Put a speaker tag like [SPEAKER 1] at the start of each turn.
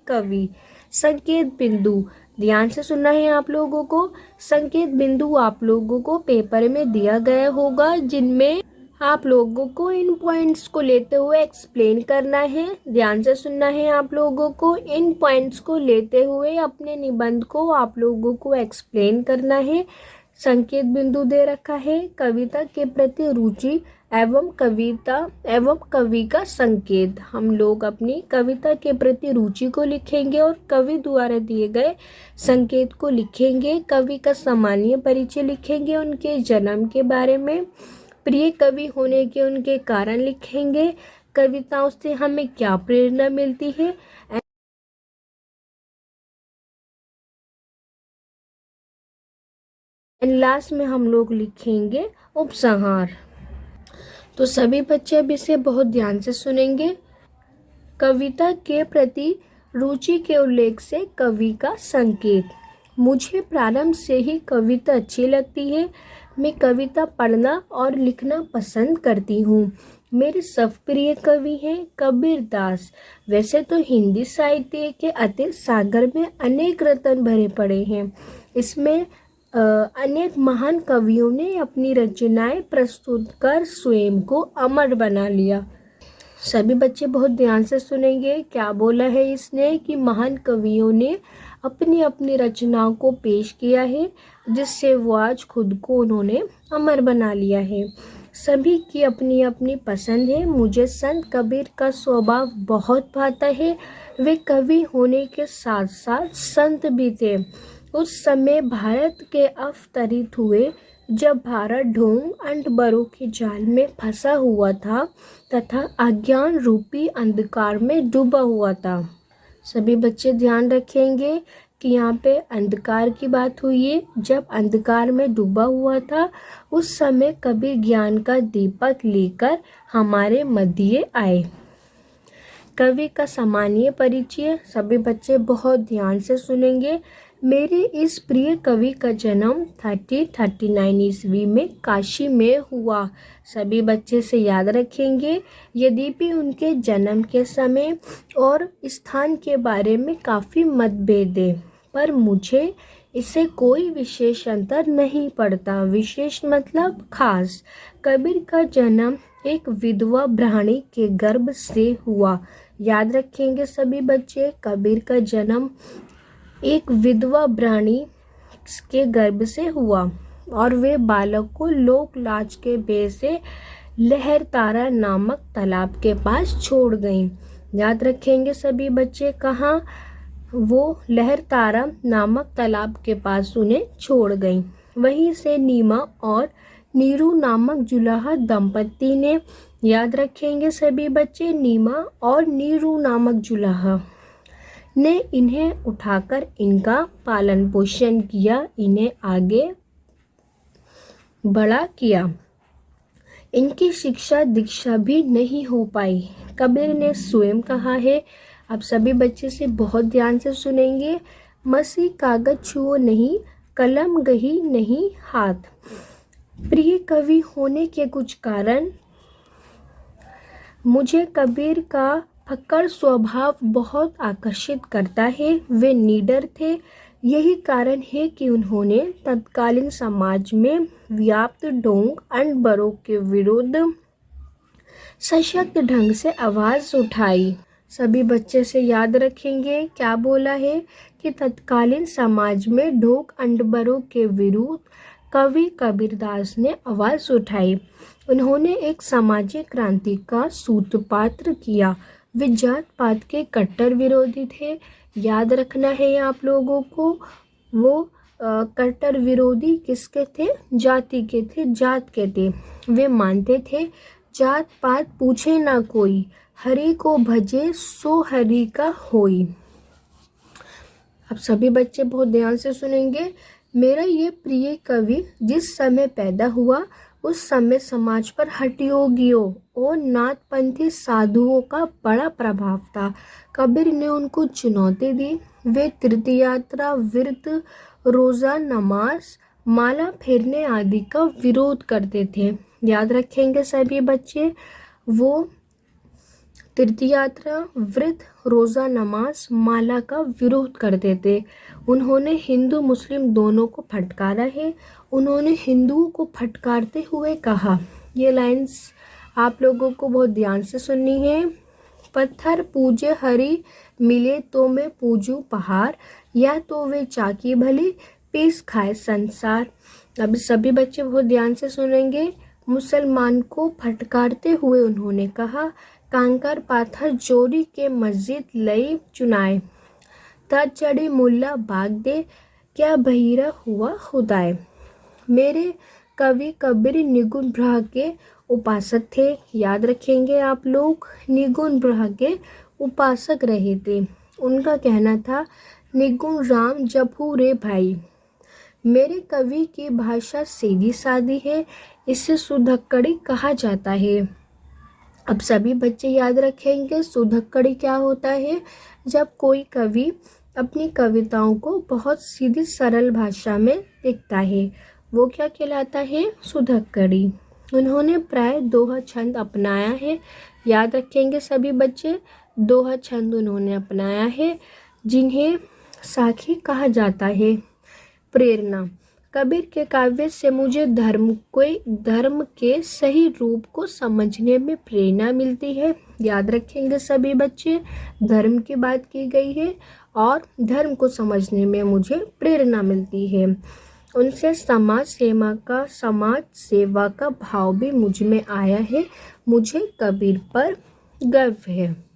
[SPEAKER 1] कवि। संकेत बिंदु, ध्यान से सुनना है आप लोगों को। संकेत बिंदु आप लोगों को पेपर में दिया गया होगा, जिनमें आप लोगों को इन पॉइंट्स को लेते हुए एक्सप्लेन करना है। ध्यान से सुनना है आप लोगों को। इन पॉइंट्स को लेते हुए अपने निबंध को आप लोगों को एक्सप्लेन करना है। संकेत बिंदु दे रखा है, कविता के प्रति रुचि एवं कविता एवं कवि का संकेत। हम लोग अपनी कविता के प्रति रुचि को लिखेंगे और कवि द्वारा दिए गए संकेत को लिखेंगे। कवि का सामान्य परिचय लिखेंगे, उनके जन्म के बारे में, प्रिय कवि होने के उनके कारण लिखेंगे, कविताओं से हमें क्या प्रेरणा मिलती है। एंड लास्ट में हम लोग लिखेंगे उपसंहार। तो सभी बच्चे अब इसे बहुत ध्यान से सुनेंगे। कविता के प्रति रुचि के उल्लेख से कवि का संकेत। मुझे प्रारंभ से ही कविता अच्छी लगती है। मैं कविता पढ़ना और लिखना पसंद करती हूँ। मेरे सब प्रिय कवि हैं कबीर दास। वैसे तो हिंदी साहित्य के अतुल सागर में अनेक रत्न भरे पड़े हैं। इसमें अनेक महान कवियों ने अपनी रचनाएं प्रस्तुत कर स्वयं को अमर बना लिया। सभी बच्चे बहुत ध्यान से सुनेंगे। क्या बोला है इसने कि महान कवियों ने अपनी अपनी रचनाओं को पेश किया है, जिससे वो आज खुद को उन्होंने अमर बना लिया है। सभी की अपनी अपनी पसंद है। मुझे संत कबीर का स्वभाव बहुत भाता है। वे कवि होने के साथ साथ संत भी थे। उस समय भारत के अवतरित हुए, जब भारत ढोंग अंधबरों के जाल में फंसा हुआ था तथा अज्ञान रूपी अंधकार में डूबा हुआ था। सभी बच्चे ध्यान रखेंगे कि यहाँ पे अंधकार की बात हुई है। जब अंधकार में डूबा हुआ था, उस समय कबीर ज्ञान का दीपक लेकर हमारे मध्य आए। कवि का सामान्य परिचय। सभी बच्चे बहुत ध्यान से सुनेंगे। मेरे इस प्रिय कवि का जन्म 1339 ईस्वी में काशी में हुआ। सभी बच्चे से याद रखेंगे। यद्यपि उनके जन्म के समय और स्थान के बारे में काफ़ी मतभेद है, पर मुझे इससे कोई विशेष अंतर नहीं पड़ता। विशेष मतलब खास। कबीर का जन्म एक विधवा ब्राह्मणी के गर्भ से हुआ। याद रखेंगे सभी बच्चे, कबीर का जन्म एक विधवा ब्राह्मणी के गर्भ से हुआ और वे बालक को लोक लाज के भय से लहरतारा नामक तालाब के पास छोड़ गईं। याद रखेंगे सभी बच्चे, कहाँ? वो लहरतारा नामक तालाब के पास उन्हें छोड़ गईं। वहीं से नीमा और नीरू नामक जुलाहा दंपति ने, याद रखेंगे सभी बच्चे, नीमा और नीरू नामक जुलाहा ने इन्हें उठाकर इनका पालन पोषण किया, इन्हें आगे बड़ा किया। इनकी शिक्षा दीक्षा भी नहीं हो पाई। कबीर ने स्वयं कहा है, आप सभी बच्चे से बहुत ध्यान से सुनेंगे, मसी कागज छुओ नहीं, कलम गही नहीं हाथ। प्रिय कवि होने के कुछ कारण। मुझे कबीर का फक्कड़ स्वभाव बहुत आकर्षित करता है। वे निडर थे। यही कारण है कि उन्होंने तत्कालीन समाज में व्याप्त ढोंग अंधबरों के विरुद्ध सशक्त ढंग से आवाज़ उठाई। सभी बच्चे से याद रखेंगे। क्या बोला है कि तत्कालीन समाज में ढोंग अंधबरों के विरुद्ध कवि कबीरदास ने आवाज़ उठाई। उन्होंने एक सामाजिक क्रांति का सूत्रपात किया। वे जात पात के कट्टर विरोधी थे। याद रखना है आप लोगों को। वो कट्टर विरोधी किसके थे? जाति के थे, जात के थे। वे मानते थे जात पात पूछे ना कोई, हरि को भजे सो हरि का होई। अब सभी बच्चे बहुत ध्यान से सुनेंगे। मेरा ये प्रिय कवि जिस समय पैदा हुआ, उस समय समाज पर हठयोगियों और नाथपंथी साधुओं का बड़ा प्रभाव था। कबीर ने उनको चुनौती दी। वे तीर्थ यात्रा, व्रत, रोज़ा, नमाज, माला फेरने आदि का विरोध करते थे। याद रखेंगे सभी बच्चे। वो तीर्थ यात्रा, व्रत, रोज़ा, नमाज, माला का विरोध करते थे। उन्होंने हिंदू मुस्लिम दोनों को फटकारा है। उन्होंने हिंदुओं को फटकारते हुए कहा, ये लाइंस आप लोगों को बहुत ध्यान से सुननी है। पत्थर पूजे हरी, मिले तो मैं पूजूं पहाड़, या तो वे चाकी भले, पीस खाए संसार। अभी सभी बच्चे बहुत ध्यान से सुनेंगे। मुसलमान को फटकारते हुए उन्होंने कहा, कांकर पाथर जोड़ी के मस्जिद लई चुनाए, तज चढ़े मुल्ला बाग दे, क्या बहिरा हुआ खुदाए। मेरे कवि कबीर निगुण ब्रह्म के उपासक थे। याद रखेंगे आप लोग, निगुण ब्रह्म के उपासक रहे थे। उनका कहना था, निगुण राम जपू रे भाई। मेरे कवि की भाषा सीधी सादी है, इसे सुधक्कड़ी कहा जाता है। अब सभी बच्चे याद रखेंगे सुधक्कड़ी क्या होता है। जब कोई कवि अपनी कविताओं को बहुत सीधी सरल भाषा में लिखता है, वो क्या कहलाता है, सुधक्कड़ी। उन्होंने प्राय दोहा छंद अपनाया है। याद रखेंगे सभी बच्चे, दोहा छंद उन्होंने अपनाया है, जिन्हें साखी कहा जाता है। प्रेरणा, कबीर के काव्य से मुझे धर्म के सही रूप को समझने में प्रेरणा मिलती है। याद रखेंगे सभी बच्चे, धर्म की बात की गई है और धर्म को समझने में मुझे प्रेरणा मिलती है। उनसे समाज सेवा का भाव भी मुझ में आया है। मुझे कबीर पर गर्व है।